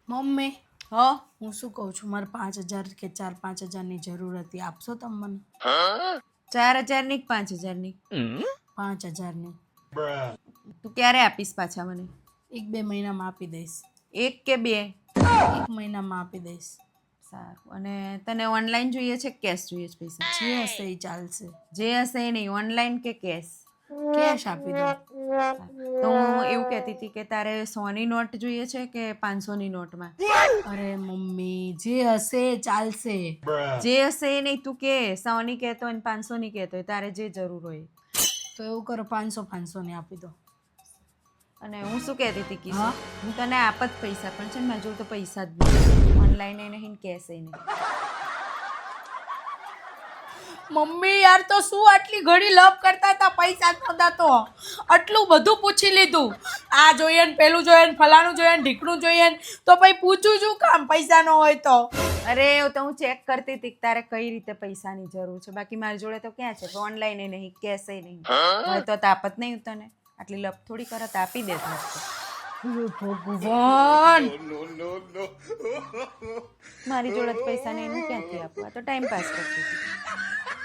Mummy હો હું શું કહું છું, મારે 5,000 કે 4-5,000 ની જરૂર હતી, આપશો તમે મને? 4,000 ની 5,000 ની? 5,000 ની. તું ક્યારે આપીશ પાછા મને? 1-2 મહિનામાં આપી દઈશ. 1 કે 2? 1 મહિનામાં આપી દઈશ. સારું. અને તને ઓનલાઈન જોઈએ છે કે કેશ જોઈએ છે પૈસા? જે હશે એ ચાલશે. જે હશે એ નહીં, ઓનલાઈન કે કેશ? કેશ આપી દો. તો હું એવું કહેતી હતી કે તારે 100ની નોટ જોઈએ છે કે 500ની નોટમાં? અરે મમ્મી, જે હશે એ ચાલશે. જે હશે એ નહીં, તું કે 100ની કહેતો હોય ને 500ની કહેતો હોય, તારે જે જરૂર હોય. તો એવું કરો, 500 ની આપી દો. અને હું શું કહેતી હતી કિશોર, હા હું તને આપત પૈસા, પણ છે ને મારી જોડે તો પૈસા જ નહીં, ઓનલાઈન એ નહીં કેશ એ નહીં. મમ્મી યાર, તો શું આટલી ઘડી લપ કરતા હતા, પૈસા નતા તો આટલું બધું પૂછી લીધું, આ જોઈએ ને પેલું જોઈએ ને ફલાણું જોઈએ ને ઢીકણું જોઈએ ને, તો પછી પૂછું છું કામ પૈસા ન હોય તો? અરે તો હું ચેક કરતી હતી કે તારે કઈ રીતે પૈસાની જરૂર છે, બાકી મારી જોડે તો ક્યાં છે, ઓનલાઈન એ નહીં કેશ એ નહીં. હવે તો તાપત નહીં તને, આટલી લપ થોડી કરત, આપી દે તો. ભગવાન, મારી જોડે જ પૈસા નહીં, હું ક્યાંથી આપું? આ તો ટાઈમ પાસ કરતી હતી.